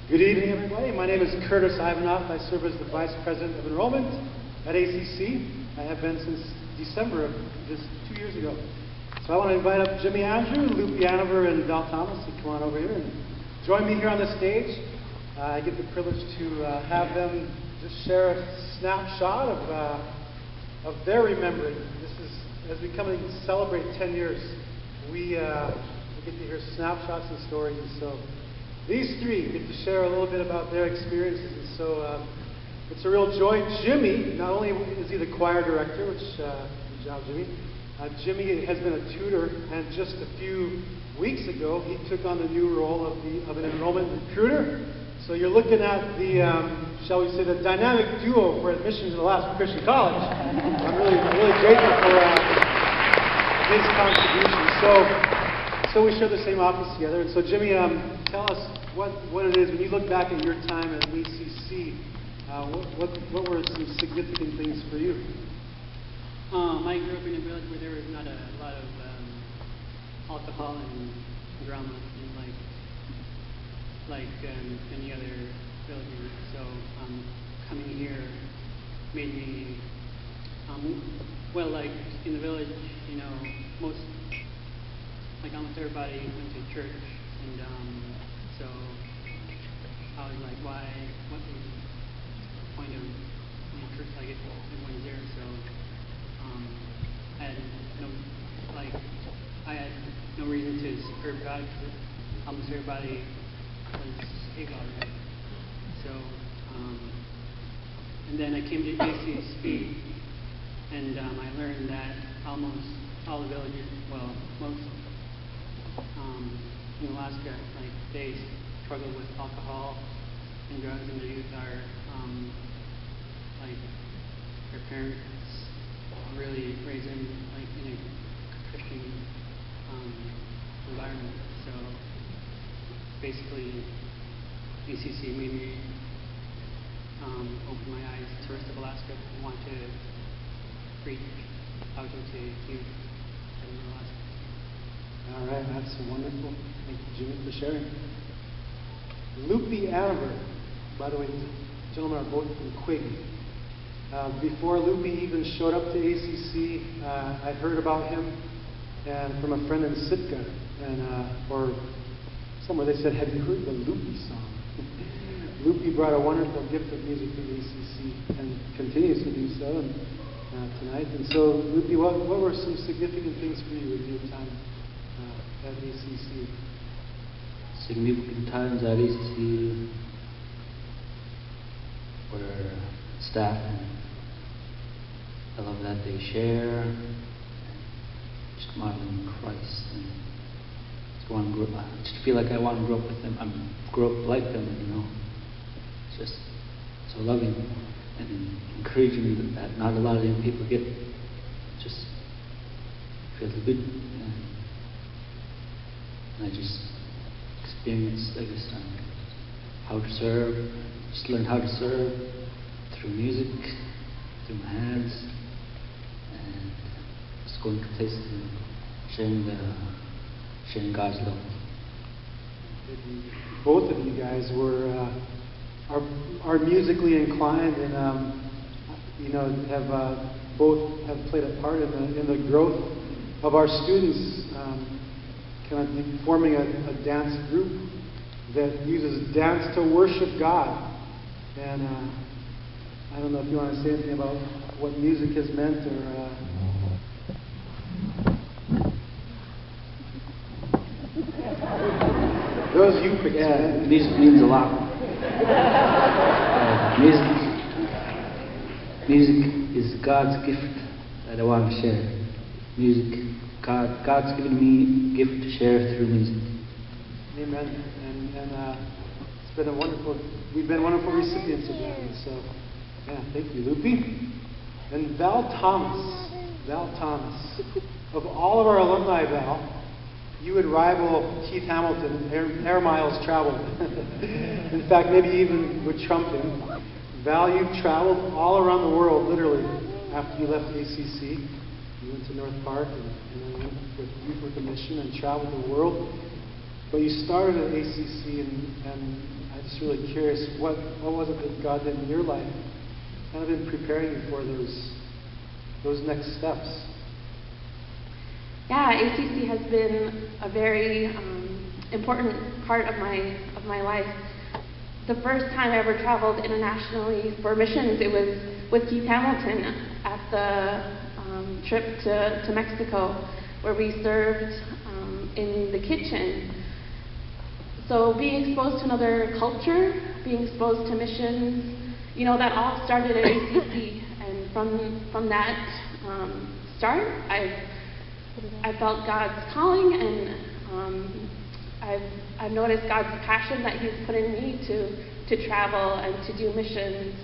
Good evening, everybody. My name is Curtis Ivanoff. I serve as the Vice President of Enrollment at ACC. I have been since December of just 2 years ago. So I want to invite up Jimmy Andrew, Lupe Yanover, and Val Thomas to come on over here and join me here on the stage. I get the privilege to have them just share a snapshot of their remembering. This is, as we come and celebrate 10 years, we get to hear snapshots and stories. And so these three get to share a little bit about their experiences. And so it's a real joy. Jimmy, not only is he the choir director, which, good job, Jimmy. Jimmy has been a tutor, and just a few weeks ago, he took on the new role of an enrollment recruiter. So you're looking at the, shall we say, the dynamic duo for admissions in Alaska Christian College. I'm really grateful for his contribution. So we share the same office together. And so Jimmy, tell us what it is when you look back at your time at ACC. What were some significant things for you? I grew up in a village where there was not a lot of alcohol and drama, and like any other village. So coming here made me well, like in the village, you know, almost everybody went to church, and so I was like, what was the point of church? Like everyone's there, so I had no reason to serve God because almost everybody was saved already. So and then I came to ACC, and I learned that almost all the villages, well, most in Alaska, like they struggle with alcohol and drugs, and the youth are like their parents really raise them like in a Christian environment. So basically, ACC made me open my eyes to the rest of Alaska and want to preach out to youth in Alaska. All right, that's wonderful. Thank you, Jimmy, for sharing. Lupe Yanover, by the way, these gentlemen are both from Quig. Before Lupe even showed up to ACC, I'd heard about him and from a friend in Sitka, and or somewhere they said, "Have you heard the Lupe song?" Lupe brought a wonderful gift of music to ACC and continues to do so tonight. And so, Lupe, what were some significant things for you in your time at ACC? Significant times at ACC were staff, and I love that they share and just modeling Christ, and just feel like I want to grow up with them. Grow up like them, you know. just so loving and encouraging that not a lot of young people get. Just feels good. And I just experienced, I guess, how to serve. Just learn how to serve through music, through my hands, and just going to places and sharing God's love. Both of you guys are musically inclined, and have both have played a part in the growth of our students. Kind of forming a dance group that uses dance to worship God. And I don't know if you want to say anything about what music has meant, or. Those you picked. Yeah, music means a lot. Music is God's gift that I want to share. Music, God's given me a gift to share through music. Amen. And it's been we've been wonderful recipients of that. And so, yeah, thank you, Loopy. And Val Thomas. Of all of our alumni, Val, you would rival Keith Hamilton in air miles traveled. In fact, maybe even would trump him. Val, you've traveled all around the world, literally, after you left ACC. You went to North Park and then went with Youth with a Mission and traveled the world. But you started at ACC, and I'm just really curious, what was it that God did in your life, kind of in preparing you for those next steps? Yeah, ACC has been a very important part of my life. The first time I ever traveled internationally for missions, it was with Keith Hamilton at the trip to Mexico, where we served in the kitchen. So being exposed to another culture, being exposed to missions, that all started at ACC. And from that start, I felt God's calling, and I've noticed God's passion that He's put in me to travel and to do missions.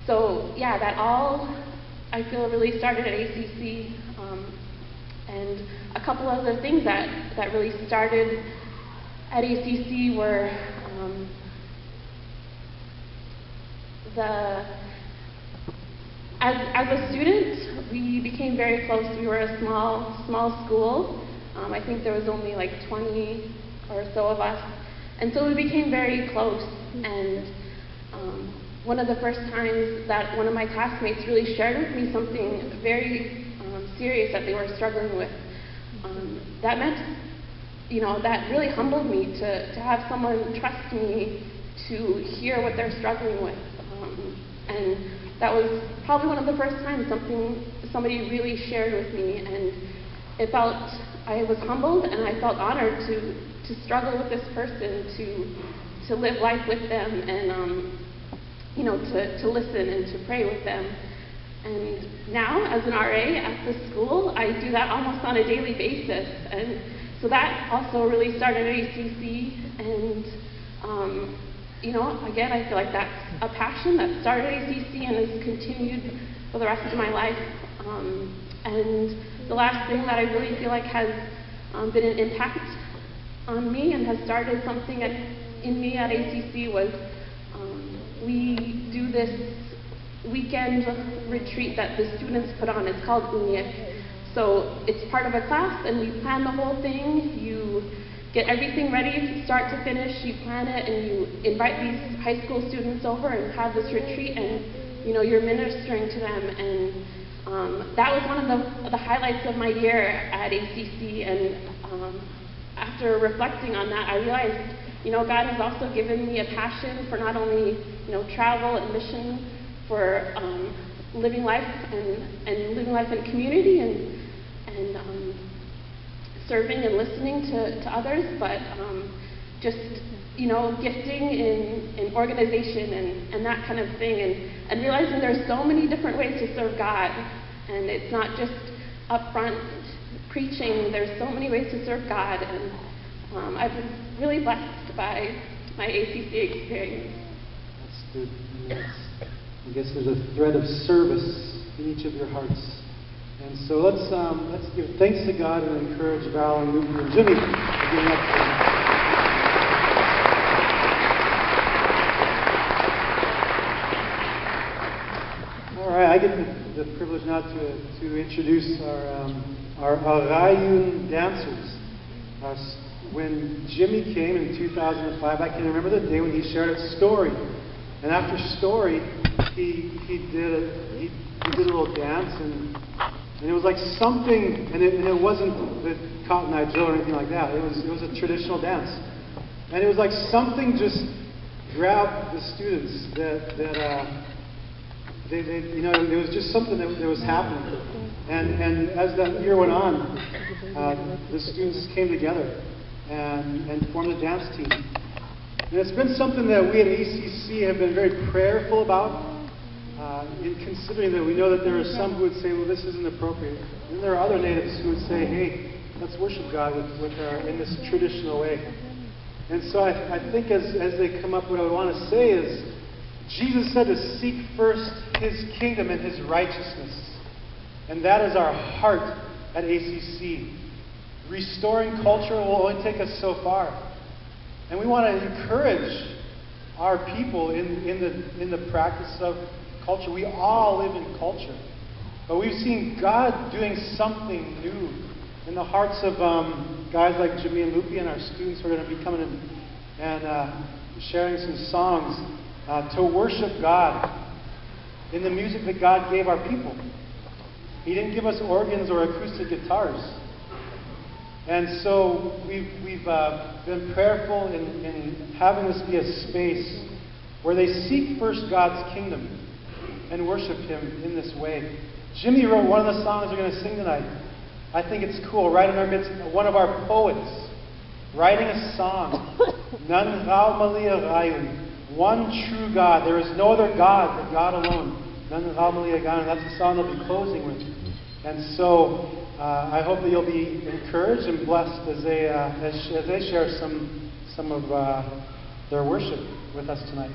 So yeah, that all I feel really started at ACC, and a couple other things that really started at ACC were as a student, we became very close. We were a small school. I think there was only like 20 or so of us. And so we became very close. And one of the first times that one of my classmates really shared with me something very serious that they were struggling with, that meant, that really humbled me to have someone trust me to hear what they're struggling with. And that was probably one of the first times somebody really shared with me, and I was humbled, and I felt honored to struggle with this person, to live life with them, and to listen and to pray with them. And now, as an RA at the school, I do that almost on a daily basis, and so that also really started at ACC, and again, I feel like that's a passion that started at ACC and has continued for the rest of my life. And the last thing that I really feel like has been an impact on me and has started something in me at ACC was we do this weekend retreat that the students put on. It's called UNIEC. So it's part of a class, and we plan the whole thing. You get everything ready, start to finish. You plan it, and you invite these high school students over and have this retreat, and you're ministering to them. And that was one of the highlights of my year at ACC. And after reflecting on that, I realized, God has also given me a passion for not only travel and mission, for living life and living life in community and serving and listening to others, but just gifting in organization and that kind of thing, and realizing there's so many different ways to serve God, and it's not just upfront preaching. There's so many ways to serve God, and I've been really blessed by my ACC experience. I guess there's a thread of service in each of your hearts. And so let's give thanks to God and encourage Val and Luke and Jimmy for getting up here. All right, I get the privilege now to introduce our Arayun dancers. When Jimmy came in 2005, I can remember the day when he shared a story. And after story, he did a little dance, and it was like something, and it wasn't the Cotton Eye Joe or anything like that. It was a traditional dance, and it was like something just grabbed the students that it was just something that was happening. And as that year went on, the students came together and formed a dance team. And it's been something that we at ACC have been very prayerful about, in considering that we know that there are some who would say, well, this isn't appropriate. And there are other natives who would say, hey, let's worship God in this traditional way. And so I think as they come up, what I want to say is, Jesus said to seek first His kingdom and His righteousness. And that is our heart at ACC. Restoring culture will only take us so far. And we want to encourage our people in the practice of culture. We all live in culture. But we've seen God doing something new in the hearts of guys like Jimmy and Lupi and our students who are going to be coming in and sharing some songs to worship God in the music that God gave our people. He didn't give us organs or acoustic guitars. And so we've been prayerful in having this be a space where they seek first God's kingdom and worship Him in this way. Jimmy wrote one of the songs we're going to sing tonight. I think it's cool. Right in our midst, one of our poets writing a song. Nan Rao Malia Rayun. One true God. There is no other God but God alone. Nan Rao Malia Rayun. That's the song they'll be closing with. And so I hope that you'll be encouraged and blessed as they share some of their worship with us tonight.